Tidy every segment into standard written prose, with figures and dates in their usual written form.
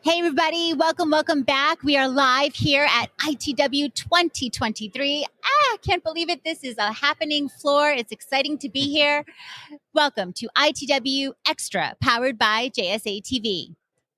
Hey, everybody. Welcome back. We are live here at ITW 2023. I can't believe it. This is a happening floor. It's exciting to be here. Welcome to ITW Xtra, powered by JSA TV,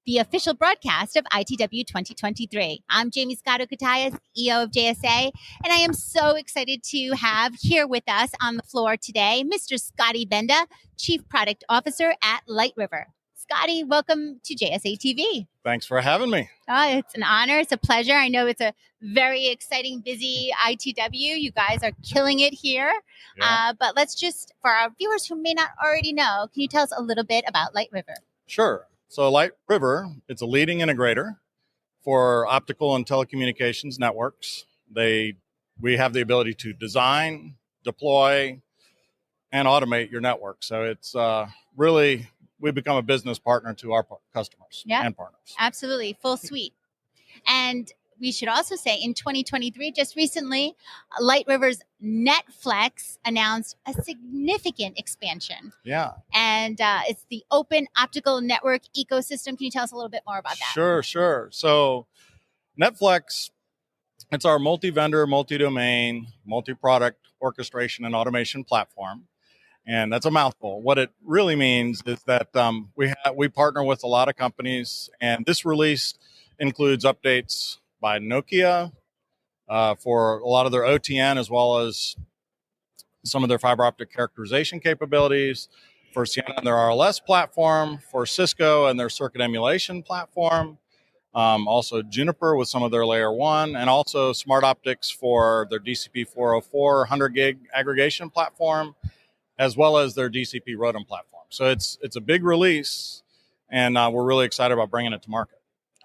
the official broadcast of ITW 2023. I'm Jamie Scotty, CEO of JSA, and I am so excited to have here with us on the floor today, Mr. Scotty Benda, Chief Product Officer at LightRiver. Scotty, welcome to JSA TV. Thanks for having me. Oh, it's an honor. It's a pleasure. I know it's a very exciting, busy ITW. You guys are killing it here. Yeah. But let's just, for our viewers who may not already know, can you tell us a little bit about LightRiver? Sure. So LightRiver, it's a leading integrator for optical and telecommunications networks. We have the ability to design, deploy, and automate your network. So it's really, we become a business partner to our customers and partners. Absolutely. Full suite. And we should also say in 2023, just recently, LightRiver's Netflex announced a significant expansion. Yeah. And it's the open optical network ecosystem. Can you tell us a little bit more about that? Sure. So Netflex, it's our multi-vendor, multi-domain, multi-product orchestration and automation platform. And that's a mouthful. What it really means is that we partner with a lot of companies, and this release includes updates by Nokia for a lot of their OTN, as well as some of their fiber optic characterization capabilities, for Ciena and their RLS platform, for Cisco and their circuit emulation platform, also Juniper with some of their layer 1, and also Smart Optics for their DCP 404 100 gig aggregation platform, as well as their DCP ROADM platform. So it's a big release, and we're really excited about bringing it to market.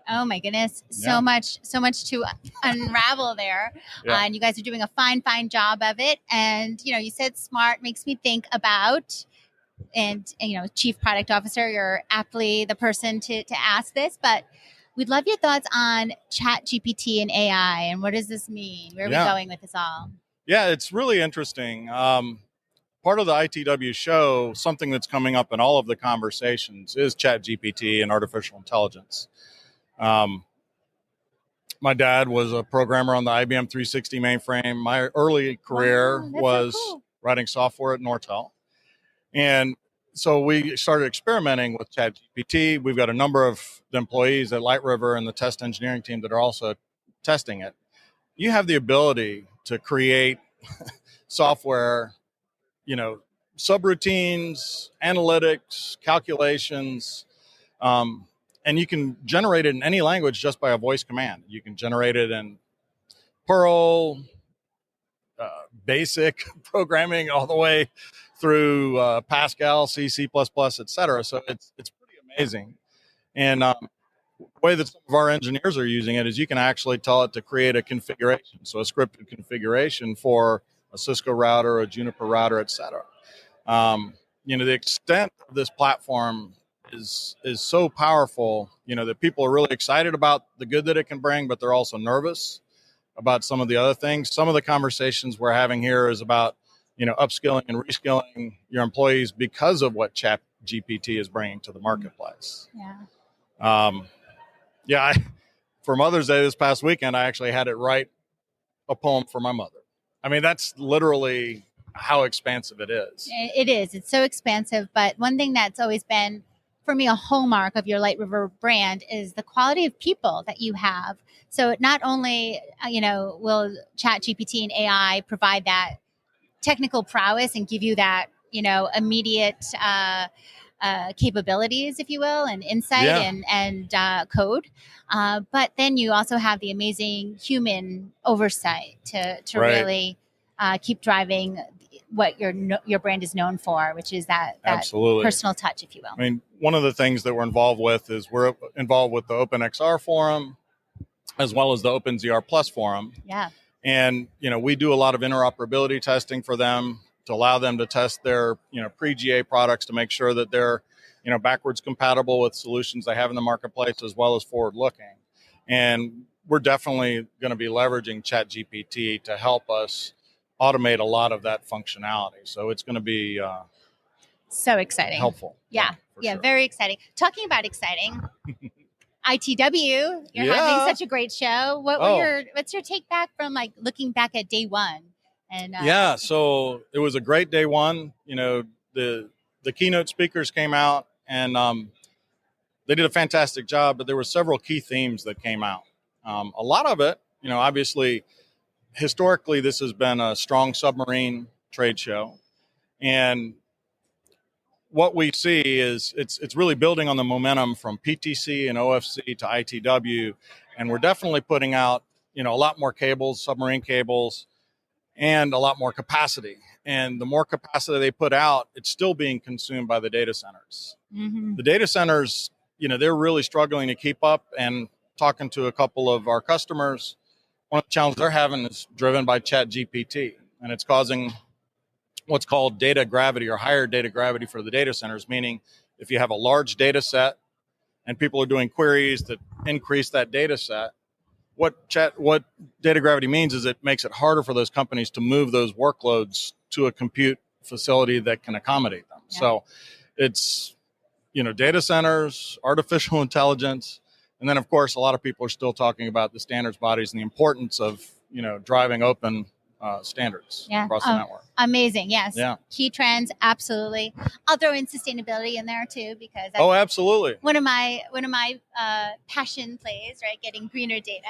Oh my goodness. So much to unravel there. And you guys are doing a fine job of it. And, you said smart makes me think about, and Chief Product Officer, you're aptly the person to ask this, but we'd love your thoughts on ChatGPT and AI, and what does this mean? Where are we going with this all? Yeah, it's really interesting. Part of the ITW show, something that's coming up in all of the conversations is ChatGPT and artificial intelligence. My dad was a programmer on the IBM 360 mainframe. My early career was writing software at Nortel. And so we started experimenting with ChatGPT. We've got a number of employees at LightRiver and the test engineering team that are also testing it. You have the ability to create software, subroutines, analytics, calculations, and you can generate it in any language just by a voice command. You can generate it in Perl, basic programming, all the way through Pascal, C, C++, etc. So it's pretty amazing. And the way that some of our engineers are using it is you can actually tell it to create a configuration, so a scripted configuration for a Cisco router, a Juniper router, etc. The extent of this platform is so powerful, that people are really excited about the good that it can bring, but they're also nervous about some of the other things. Some of the conversations we're having here is about, upskilling and reskilling your employees because of what ChatGPT is bringing to the marketplace. For Mother's Day this past weekend, I actually had it write a poem for my mother. I mean, that's literally how expansive it is. It is. It's so expansive. But one thing that's always been, for me, a hallmark of your LightRiver brand is the quality of people that you have. So not only, will ChatGPT and AI provide that technical prowess and give you that, immediate capabilities, if you will, and insight and code. But then you also have the amazing human oversight to really keep driving what your brand is known for, which is that personal touch, if you will. I mean, one of the things that we're involved with is we're involved with the OpenXR forum, as well as the OpenZR Plus forum. Yeah. And, we do a lot of interoperability testing for them to allow them to test their, pre-GA products to make sure that they're, backwards compatible with solutions they have in the marketplace, as well as forward looking. And we're definitely going to be leveraging ChatGPT to help us automate a lot of that functionality. So it's going to be so exciting. Helpful. Yeah. Sure. Very exciting. Talking about exciting, ITW. You're having such a great show. What's your take back from like looking back at day one? And so it was a great day one. The keynote speakers came out and they did a fantastic job, but there were several key themes that came out. A lot of it, obviously, historically, this has been a strong submarine trade show. And what we see is it's really building on the momentum from PTC and OFC to ITW. And we're definitely putting out, a lot more cables, submarine cables, and a lot more capacity. And the more capacity they put out, it's still being consumed by the data centers. Mm-hmm. The data centers, they're really struggling to keep up. And talking to a couple of our customers, one of the challenges they're having is driven by ChatGPT, and it's causing what's called data gravity or higher data gravity for the data centers, meaning if you have a large data set and people are doing queries that increase that data set, what data gravity means is it makes it harder for those companies to move those workloads to a compute facility that can accommodate them. Yeah. So it's, data centers, artificial intelligence, and then, of course, a lot of people are still talking about the standards bodies and the importance of, driving open standards across the network. Amazing. Yes. Yeah. Key trends. Absolutely. I'll throw in sustainability in there too, because absolutely. One of my passion plays, right? Getting greener data.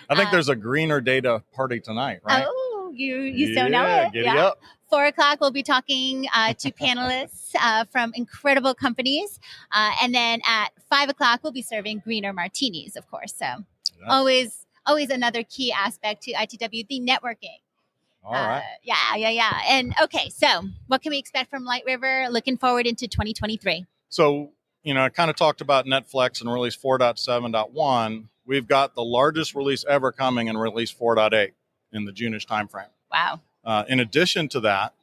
I think there's a greener data party tonight, right? Oh, you so know it. Giddy up. 4:00, we'll be talking to panelists from incredible companies. And then at 5:00, we'll be serving greener martinis, of course. So always another key aspect to ITW, the networking. All right. Yeah. And okay, so what can we expect from LightRiver looking forward into 2023? So, I kind of talked about Netflix and release 4.7.1. We've got the largest release ever coming in release 4.8 in the June-ish timeframe. Wow. In addition to that,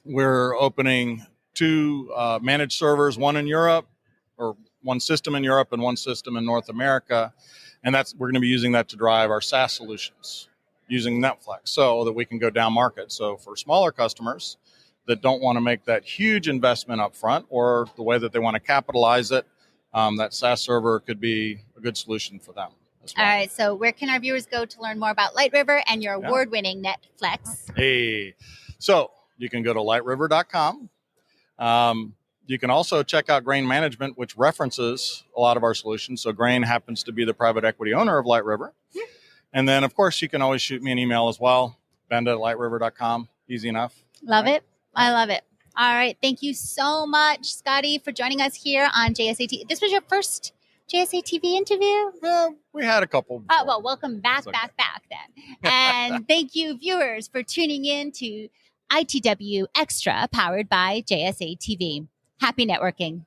we're opening 2 managed servers, one in Europe, or one system in Europe and one system in North America. And we're going to be using that to drive our SaaS solutions using Netflix so that we can go down market. So for smaller customers that don't want to make that huge investment up front or the way that they want to capitalize it, that SaaS server could be a good solution for them as well. All right. So where can our viewers go to learn more about LightRiver and your award-winning Netflix? Hey, so you can go to lightriver.com. You can also check out Grain Management, which references a lot of our solutions. So Grain happens to be the private equity owner of LightRiver. Yeah. And then, of course, you can always shoot me an email as well, Benda@lightriver.com. Easy enough. Love it. I love it. All right. Thank you so much, Scotty, for joining us here on JSA TV. This was your first JSA TV interview? Well, we had a couple. Well, welcome back then. And thank you, viewers, for tuning in to ITW Xtra, powered by JSA TV. Happy networking.